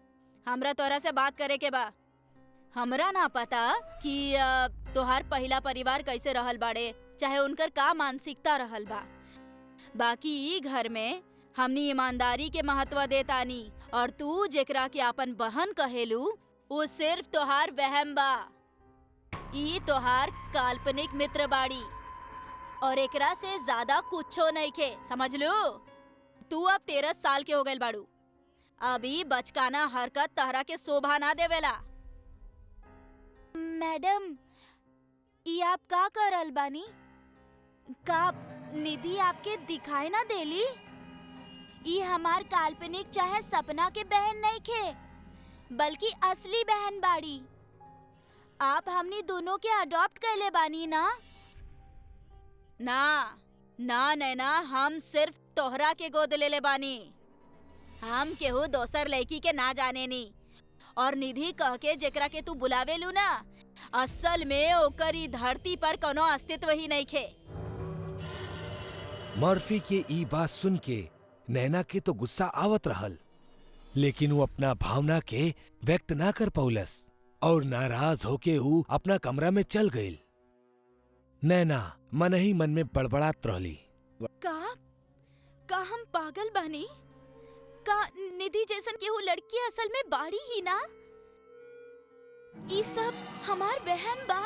हमरा तोरा से बात करे के बा। हमरा ना पता कि तोहार पहला परिवार कैसे रहल बाड़े, चाहे उनकर का मानसिकता रहल बा। बाकी ई घर में हमनी ईमानदारी के महत्व देतानी, और तू जेकरा के अपन बहन कहेलू वो सिर्फ तोहार वहम बा। ई तोहार काल्पनिक मित्र बाड़ी और एकरा से ज्यादा कुछो नहीं खे, समझ लो। तू अब 13 साल के हो गइल बाड़ू। अभी बचकाना हरकत तहरा के शोभा ना देवेला। मैडम, ई आप का करल बानी? का निधि आपके दिखाई ना देली? ई हमार काल्पनिक चाहे सपना के बहन नहीं खे, बल्कि असली बहन बाड़ी। आप हमनी दोनों के अडॉप्ट कैले बानी ना? ना ना नैना, हम सिर्फ तोहरा के गोद ले बानी। हम केहू दोसर लड़की के ना जाने नी। और निधि कह के जेकरा के तू बुलावेलू ना, असल में ओकर ई धरती पर कोनो अस्तित्व ही नहीं खे। मर्फी के ई बात सुन के नैना के तो गुस्सा आवत रहल, लेकिन वो अपना भावना के व्यक्त ना कर पौलस और नाराज होके वो अपना कमरा में चल गई। नैना मन ही मन में बड़बड़ात रहली। का हम पागल बानी? का निधि जैसन केहू लड़की असल में बाड़ी ही ना? ई सब हमार बहन बा।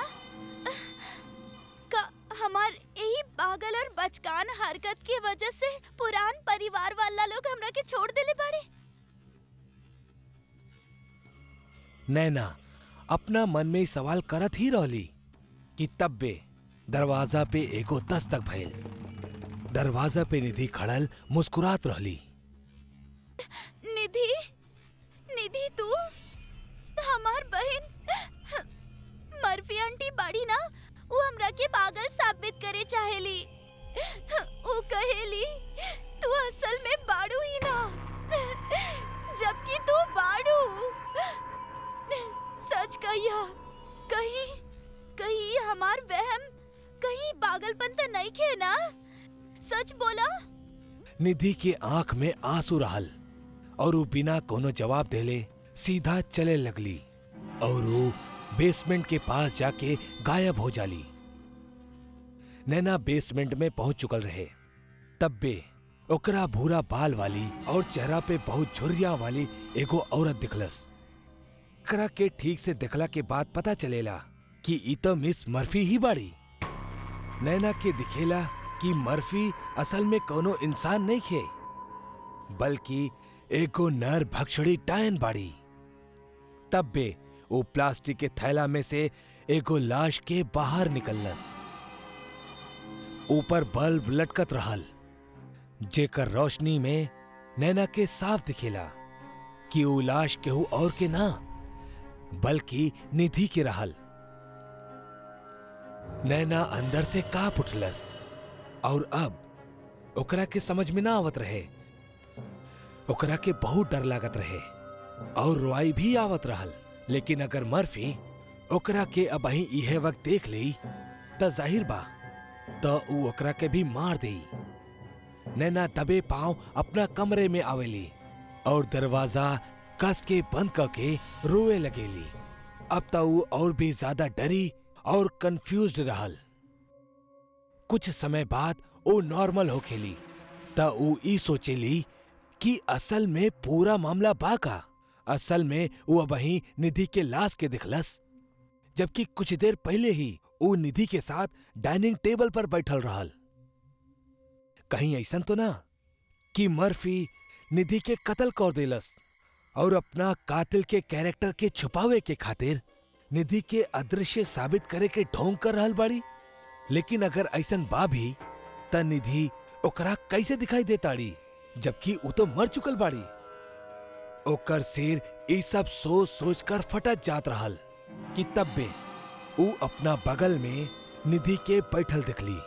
का हमार यही पागल और बचकान हरकत की वजह से पुरान परिवार वाला लोग हमरा के छोड़ देले बाड़े? नैना अपना मन में सवाल करत ही रहली कि तब्बे दरवाजा पे एगो दस्तक भइल। दरवाजा पे निधि खड़ल मुस्कुरात रहली। निधि, निधि तू हमार बहन मर्फी आंटी बाड़ी ना? वो हमरा के पागल साबित करे चाहेली। वो कहेली तू असल में बाड़ू ही ना, जबकि तू बाड़ू। सच कहिया, कहीं हमार वहम, कहीं पागलपन तो नहीं खे ना? सच बोला। निधि के आंख में आंसू रहल और वो बिना कोनो जवाब देले सीधा चले लगली और वो बेसमेंट के पास जाके गायब हो जाली। नैना बेसमेंट में पहुंच चुकल रहे। तब्बे ओकरा भूरा बाल वाली और चेहरा पे बहुत झुर्रिया वाली एगो औरत दिखलस। ओकरा के ठीक से देखला के बाद पता चलेला कि ई तो मिस मर्फी ही बाड़ी। नैना के दिखेला कि मर्फी असल में कोनो इंसान नहीं खे, बल्कि एगो नर भक्षणी डायन बाड़ी। तब्बे वो प्लास्टिक के थैला में से एगो लाश के बाहर निकललस। ऊपर बल्ब लटकत रहल, जेकर रोशनी में नैना के साफ दिखेला कि वो लाश केहू और के ना, बल्कि निधि के रहल। नैना अंदर से कांप उठलस और अब ओकरा के समझ में ना आवत रहे। ओकरा के बहुत डर लागत रहे और रोआई भी आवत रहल। लेकिन अगर मर्फी ओकरा के अब ही इहे वक्त देख ली त जाहिर बा तो ऊ ओकरा के भी मार देई। नैना दबे पांव अपना कमरे में आवेली और दरवाजा कस के बंद करके रोए लगेली। अब तो ऊ और भी ज्यादा डरी और कंफ्यूज्ड रहल। कुछ समय बाद वो नॉर्मल हो खेली त ऊ ई सोचेली कि असल में पूरा मामला बा का। असल में वो वहीं निधि के लाश के दिखलस, जबकि कुछ देर पहले ही वो निधि के साथ डाइनिंग टेबल पर बैठल रहल। कहीं ऐसन तो ना कि मर्फी निधि के कत्ल कर देलस और अपना कातिल के कैरेक्टर के छुपावे के खातिर निधि के अदृश्य साबित करे के ढोंग कर रहल बाड़ी। लेकिन अगर ऐसन बा भी त निधि ओकरा कैसे दिखाई देताड़ी, जबकि वो तो मर चुकल बाड़ी। ओकर सिर ई सब सोच सोच कर फटत जात रहल कि तब्बे ऊ अपना बगल में निधि के बैठल दिखली,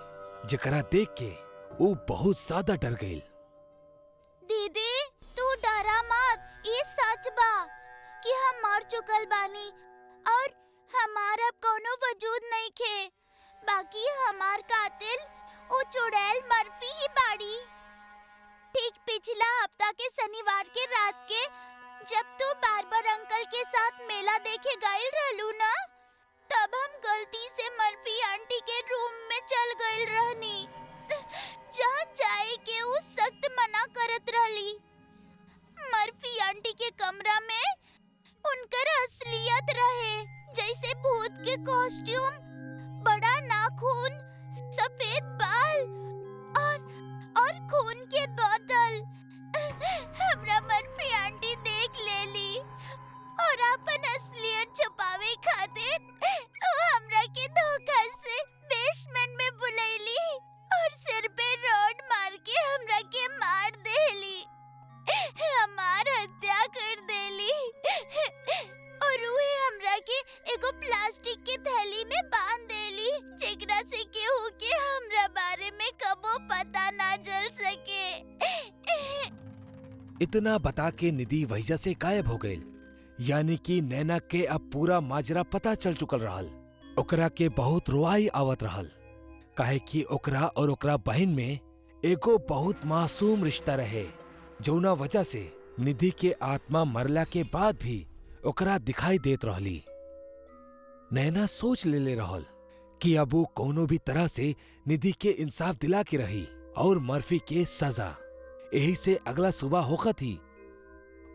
जेकरा देख के ऊ बहुत ज्यादा डर गई। दीदी तू डरा मत, ये सच बा कि हम मर चुकल बानी। और हमारा कोनो वजूद नहीं खे। बाकी हमार कातिल वो चुड़ैल मर्फी ही बाड़ी। ठीक पिछला हफ्ता के शनिवार के रात के जब तू बार्बर अंकल के साथ मेला देखे गइल रहलू ना, तब हम गलती से मर्फी आंटी के रूम में चल गइल रहनी, जहाँ जाए के वो सख्त मना करत रहली। मर्फी आंटी के कमरा में उनकर असलियत रहे, जैसे भूत के कॉस्ट्यूम, बड़ा नाखून, सफेद बाल और खून के बोतल। हमरा मर्फी आंटी देख लेली और अपन असलियत छुपावे खातिर हमरा के धोखा से बेसमेंट में बुलैली और सिर पे रोड मार के हमरा के मार देली, हमार हत्या कर देली। और उहे हमरा के एगो प्लास्टिक के थैली में बांध देली, जेकरा से केहू के हमरा बारे में कबो पता ना चल सके। इतना बता के निधि वहीजा से गायब हो गई। यानी कि नैना के अब पूरा माजरा पता चल चुकल रहल। ओकरा के बहुत रोआई आवत रहल, काहे कि ओकरा और ओकरा बहन में एगो बहुत मासूम रिश्ता रहे, जौना वजह से निधि के आत्मा मरला के बाद भी ओकरा दिखाई देत रहली। नैना सोच ले रहल कि अब वो कोनो भी तरह से निधि के इंसाफ दिला के रही और मर्फी के सजा। यही से अगला सुबह होखत ही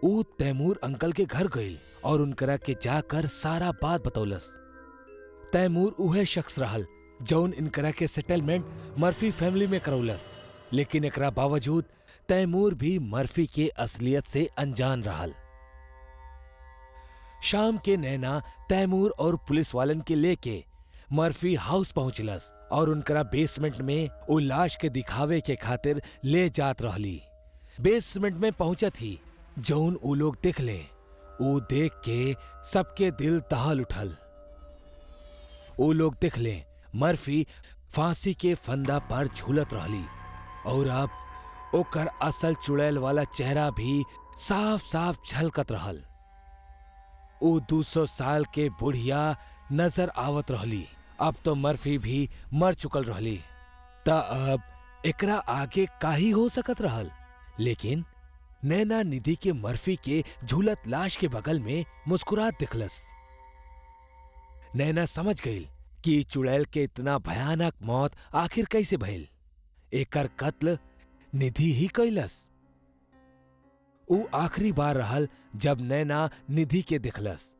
ऊ तैमूर अंकल के घर गई और उनकरा के जाकर सारा बात बतौलस। तैमूर उहे शख्स रहल जौन इनकरा के सेटलमेंट मर्फी फैमिली में करौलस, लेकिन एकरा बावजूद तैमूर भी मर्फी के असलियत से अनजान रहल। शाम के नैना तैमूर और पुलिस वालन के लेके मर्फी हाउस पहुंचलस और उनकरा बेसमेंट में वो लाश के दिखावे के खातिर ले जात रहली। बेसमेंट में पहुंचत ही जौन ऊ लोग देखले, ऊ देख के सबके दिल दहल उठल। ऊ लोग देखले मर्फी फांसी के फंदा पर झूलत रहली और अब ओकर असल चुड़ैल वाला चेहरा भी साफ साफ झलकत रहल। ऊ 200 साल के बुढ़िया नजर आवत रहली। अब तो मर्फी भी मर चुकल रहली, त अब एकरा आगे काही हो सकत रहल। लेकिन नैना निधि के मर्फी के झूलत लाश के बगल में मुस्कुरात दिखलस। नैना समझ गई कि चुड़ैल के इतना भयानक मौत आखिर कैसे भइल। एकर कत्ल निधि ही कैलस। ऊ आखिरी बार रहल जब नैना निधि के दिखलस।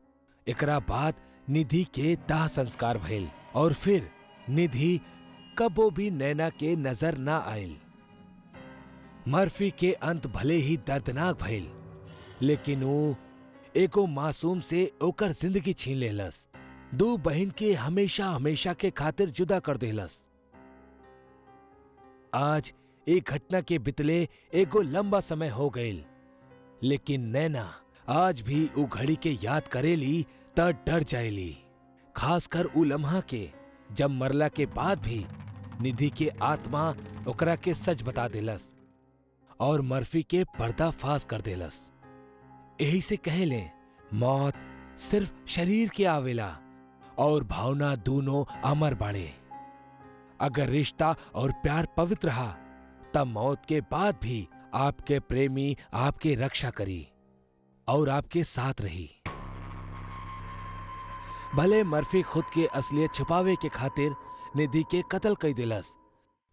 एकरा बाद निधि के दाह संस्कार भइल और फिर निधि कबो भी नैना के नजर ना आयल। मर्फी के अंत भले ही दर्दनाक भइल, लेकिन वो एगो मासूम से ओकर जिंदगी छीन लेलस। 2 बहन के हमेशा हमेशा के खातिर जुदा कर देलस। आज एक घटना के बितले एगो लंबा समय हो गईल, लेकिन नैना आज भी ऊ घड़ी के याद करेली त डर जाएली। खासकर ऊ लम्हा के जब मरला के बाद भी निधि के आत्मा ओकरा के सच बता देलस और मर्फी के पर्दाफाश कर देलस। यही से कहेले मौत सिर्फ शरीर के आवेला और भावना दोनों अमर बाड़े। अगर रिश्ता और प्यार पवित्र रहा तब मौत के बाद भी आपके प्रेमी आपकी रक्षा करी और आपके साथ रही। भले मर्फी खुद के असलियत छुपावे के खातिर निधि के कत्ल कर दिलस,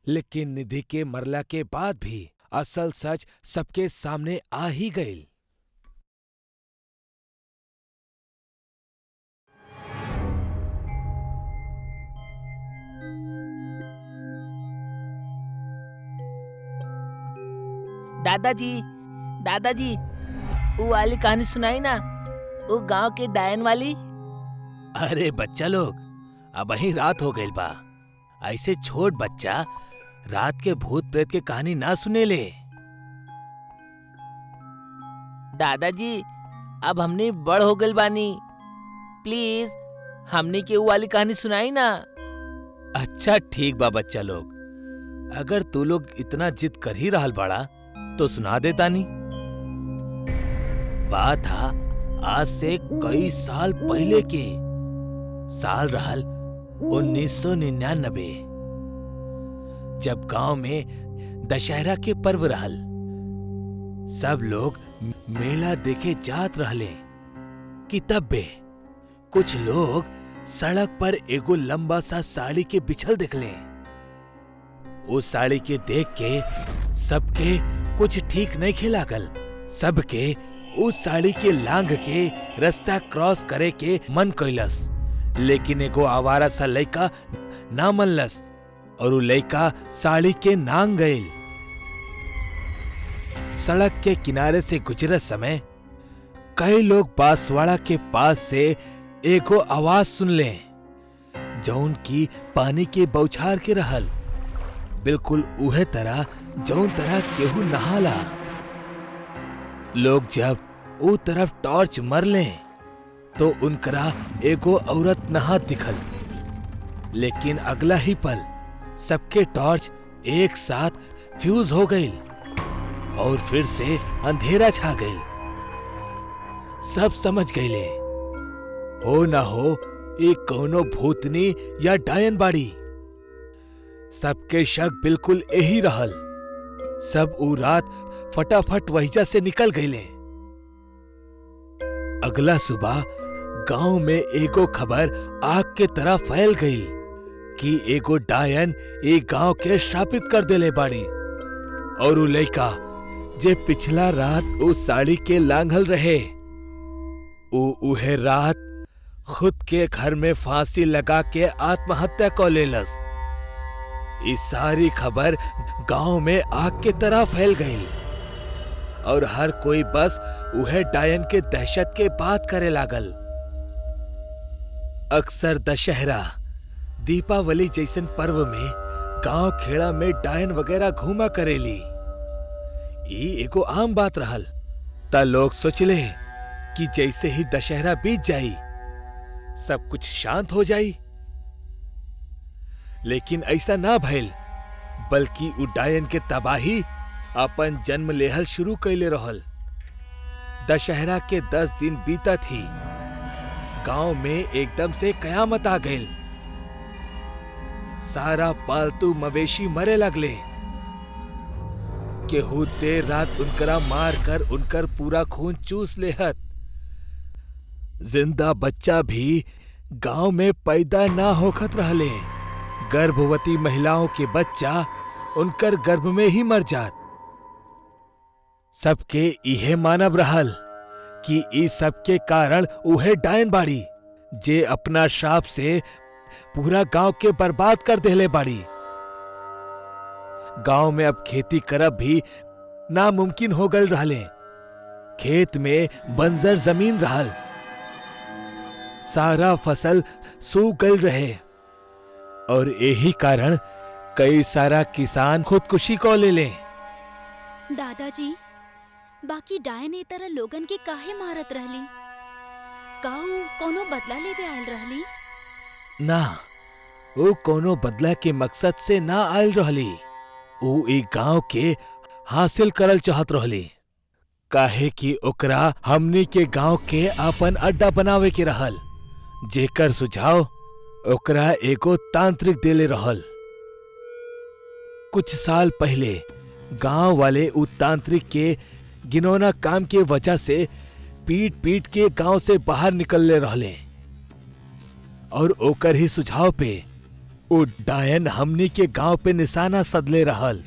लेकिन निधि के मरला के बाद भी असल सच सबके सामने आ ही गई। दादाजी, दादाजी, वो वाली कहानी सुनाई ना, वो गांव के डायन वाली। अरे बच्चा लोग, अब ही रात हो गई बा। ऐसे छोट बच्चा रात के भूत प्रेत के कहानी ना सुने ले। दादाजी, अब हमने बड़ हो गए बानी, प्लीज हमने के वो वाली कहानी सुनाई ना। अच्छा ठीक बा बच्चा लोग, अगर तू लोग इतना जिद कर ही रहल बड़ा तो सुना देता नहीं। बात था आज से कई साल पहले के, साल रहल 1999, जब गांव में दशहरा के पर्व रहल। सब लोग मेला देखे जात रहले कि तब बे कुछ लोग सड़क पर एगो लंबा सा साड़ी के बिछल देखले। उस साड़ी के देख के सबके कुछ ठीक नहीं खिलागल। सबके उस साड़ी के लांग के रास्ता क्रॉस करे के मन कैलस, लेकिन एगो आवारा सा लड़का ना मनलस और उ लड़का साड़ी के नांग गईल। सड़क के किनारे से गुजरत समय कई लोग बांसवाड़ा के पास से एगो आवाज सुनले, जौन की पानी के बौछार के रहल, बिल्कुल उहे तरह जौन तरह केहू नहाला। लोग जब ऊ तरफ टॉर्च मरले तो उनकरा एगो औरत नहात दिखल, लेकिन अगला ही पल सबके टॉर्च एक साथ फ्यूज हो गई और फिर से अंधेरा छा गई। सब समझ गईले हो ना हो एक कौनो भूतनी या डायन बाड़ी। सबके शक बिल्कुल यही रहल। सब ऊ रात फटाफट वहीजा से निकल गईले। अगला सुबह गांव में एगो खबर आग के तरह फैल गई कि एगो डायन एक गांव के श्रापित कर देले बाड़ी और उ लड़का जे पिछला रात उस साड़ी के लांघल रहे, उहे रात खुद के घर में फांसी लगा के आत्महत्या कर लेलस। इस सारी खबर गांव में आग के तरह फैल गई और हर कोई बस उहे डायन के दहशत के बात करे लागल। अक्सर दशहरा, दीपावली जैसन पर्व में गांव खेड़ा में डायन वगैरह घूमा करेली। ई एगो आम बात रहल। ता लोग सोचले कि जैसे ही दशहरा बीत जाई सब कुछ शांत हो जाई, लेकिन ऐसा ना भइल, बल्कि उ डायन के तबाही अपन जन्म लेहल शुरू कैले रहल। दशहरा के 10 दिन बीता थी, गांव में एकदम से कयामत आ गई। सारा पालतू मवेशी मरे लगले। केहू देर रात उनकरा मार कर उनकर पूरा खून चूस लेहत। जिंदा बच्चा भी गांव में पैदा ना होखत रहले। गर्भवती महिलाओं के बच्चा उनकर गर्भ में ही मर जात। सबके इहे मानव रहल कि इस सब के कारण उहे डायन बाड़ी जे अपना श्राप से पूरा गांव के बर्बाद कर देले बाड़ी। गांव में अब खेती करब भी नामुमकिन हो गल रहले। खेत में बंजर जमीन रहल, सारा फसल सूख गल रहे और यही कारण कई सारा किसान खुदकुशी को ले ले। दादाजी, बाकी डायन ए तरह लोगन के काहे मारत रहली? काऊ कोनो बदला लेवे आयल रहली? ना, वो कोनो बदला के मकसद से ना आयल रहली। वो एक गांव के हासिल करल चाहत रहली, काहे कि ओकरा हमनी के गांव के अपन अड्डा बनावे के रहल, जेकर सुझाव ओकरा एगो तांत्रिक देले रहल। कुछ साल पहले गांव वाले उ तांत्रिक के गिनौना काम के वजह से पीट पीट के गांव से बाहर निकलले रहले और ओकर ही सुझाव पे उ डायन हमनी के गांव पे निशाना सदले रहल।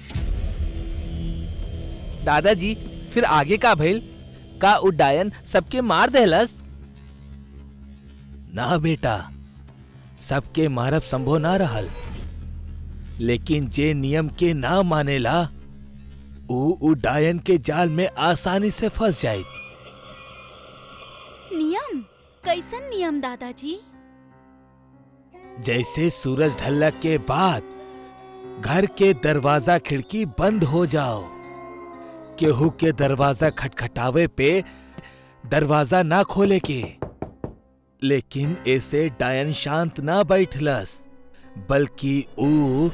दादाजी, फिर आगे का भइल? का उ डायन सबके मार देहलस? ना बेटा, सबके मारब संभव ना रहल, लेकिन जे नियम के ना मानेला उ डायन के जाल में आसानी से फंस जाए। नियम? कैसन नियम दादाजी? जैसे सूरज ढलने के बाद घर के दरवाजा खिड़की बंद हो जाओ, केहू के दरवाजा खटखटावे पे दरवाजा ना खोले के। लेकिन ऐसे डायन शांत ना बैठलस, बल्कि ऊ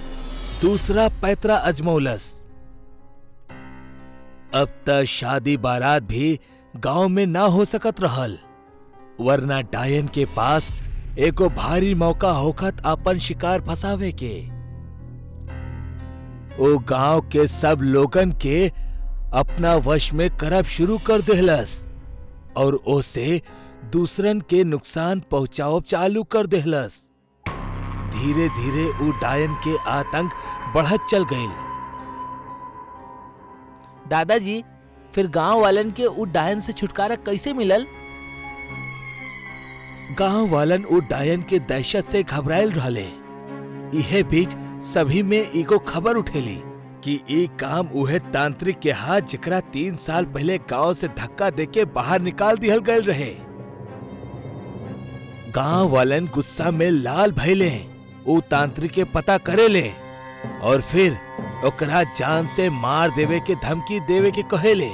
दूसरा पैतरा अजमौलस। अब तक शादी बारात भी गांव में ना हो सकत रहल, वरना डायन के पास एको भारी मौका होखत अपन शिकार फसावे के। ओ गांव के सब लोगन के अपना वश में करब शुरू कर देहलस और ओसे दूसरन के नुकसान पहुंचाओ चालू कर देहलस। धीरे धीरे उ डायन के आतंक बढ़त चल गई। दादाजी, फिर गांव वालन के उ डायन से छुटकारा कैसे मिलल? गांव वालन उ डायन के दहशत से घबरायल रहले। इहे बीच सभी में एगो खबर उठेली कि ई काम उहे तांत्रिक के हाथ जेकरा 3 साल पहले गांव से धक्का देके बाहर निकाल दिहल गए रहे। गांव वालन गुस्सा में लाल भइले। उ तांत्रिक के पता करेले और फिर ओकरा जान से मार देवे के धमकी देवे के कहेले।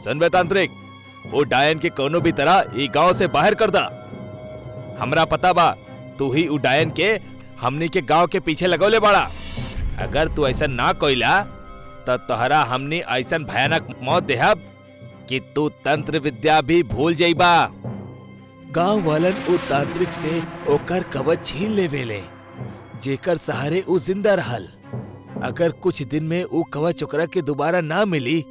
सुन बे तांत्रिक, वो डायन के कोनो भी तरह ई गांव से बाहर कर दा। हमरा पता बा तू ही उ डायन के हमनी के गांव के पीछे लगौले बाड़ा। अगर तू ऐसा ना कोइला तो तोहरा हमनी ऐसा भयानक मौत देहब कि तू तंत्र विद्या भी भूल जाइबा। गांव वालन उ तांत्रिक से ओकर कवच छीन लेवेले, जेकर सहारे उ जिंदा रहल। अगर कुछ दिन में उ कवच ओकरा के दोबारा ना मिली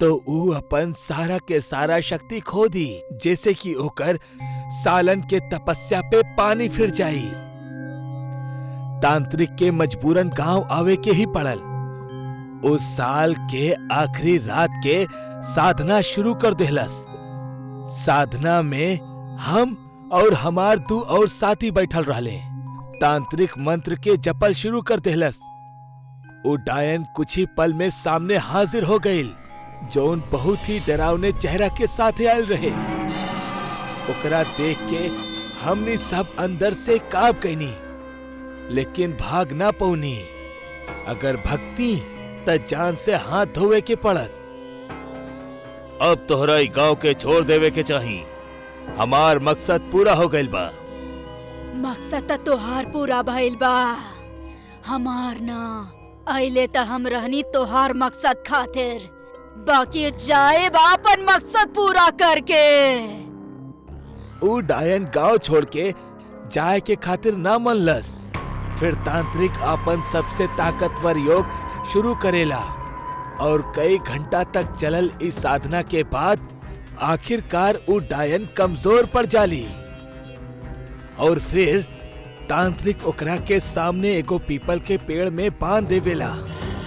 तो उ अपन सारा के सारा शक्ति खो दी, जैसे कि ओकर सालन के तपस्या पे पानी फिर जाई। तांत्रिक के मजबूरन गांव आवे के ही पड़ल। उस साल के आखिरी रात के साधना शुरू कर देहलस। साधना में हम और हमार 2 और साथी बैठल रहले। तांत्रिक मंत्र के जपल शुरू कर देहलस। उ डायन कुछ ही पल में सामने हाजिर हो गईल, जौन बहुत ही डरावने चेहरा के साथ आयल रहे। ओकरा देख के हमनी सब अंदर से कांप गईनी, लेकिन भाग ना पौनी। अगर भक्ति त जान से हाथ धोवे के पड़त। अब तोहरा गांव के छोड़ देवे के चाही। हमार मकसद पूरा हो गइल बा। मकसद त तोहार पूरा भइल बा, हमार ना। अइले त हम रहनी तोहार मकसद खातिर, बाकी जाए बा अपन मकसद पूरा करके। उ डायन गांव छोड़ के जाए के खातिर ना मनलस। फिर तांत्रिक अपन सबसे ताकतवर योग शुरू करेला और कई घंटा तक चलल इस साधना के बाद आखिरकार उ डायन कमजोर पड़ जाली। और फिर तांत्रिक ओकरा के सामने एगो पीपल के पेड़ में बांध देवेला।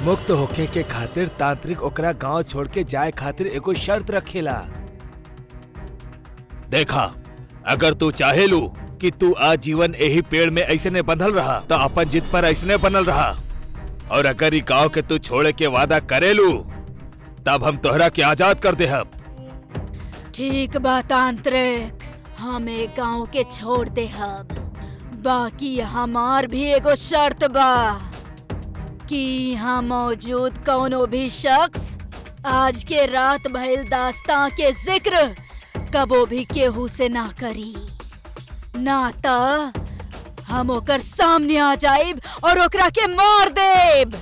मुक्त होके के खातिर तांत्रिक ओकरा गांव छोड़ के जाए खातिर एगो शर्त रखेला। देखा, अगर तू चाहेलू कि तू आजीवन यही पेड़ में ऐसने बंधल रहा तो अपन जिद पर ऐसने बनल रहा, और अगर ई गांव के तू छोड़े के वादा करेलू तब हम तोहरा के आजाद कर देहब। ठीक बा तांत्रिक, हम एक गांव के छोड़ देहब, बाकी हमार भी एगो शर्त बा कि यहाँ मौजूद कौनो भी शख्स आज के रात भइल दास्तां के जिक्र कबो भी केहू से ना करी, ना त हम ओकर सामने आ जाइब और ओकरा के मार देब।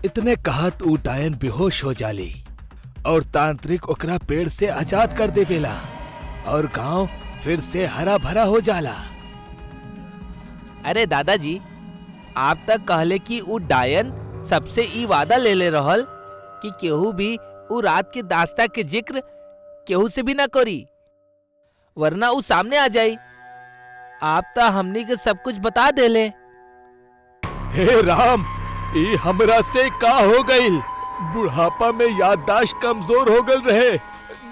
इतने कहत उ डायन बेहोश हो जाली और तांत्रिक ओकरा पेड़ से आजाद कर देवेला और गांव फिर से हरा भरा हो जाला। अरे दादाजी, आप तक कहले कि उ डायन सबसे ई वादा ले ले रहल कि केहू भी उ रात के दास्ता के जिक्र केहू से भी ना करी, वरना उ सामने आ जाई। आप तो हमनी के सब कुछ बता देले। हे राम, ई हमरा से का हो गईल? बुढ़ापा में याददाश्त कमजोर हो गल रहे,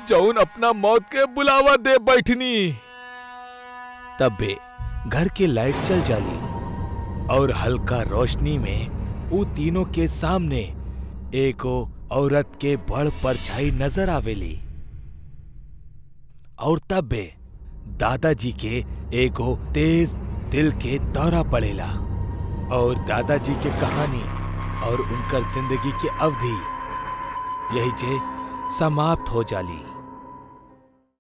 जौन अपना मौत के बुलावा दे बैठनी। तब बे घर के लाइट चल जाली और हल्का रोशनी में उ तीनों के सामने एगो औरत के बड़ परछाई नजर आवेली। और तब बे दादाजी के एगो तेज दिल के दौरा पड़ेला और दादाजी के कहानी और उनकर जिंदगी की अवधि यही जे समाप्त हो जाली।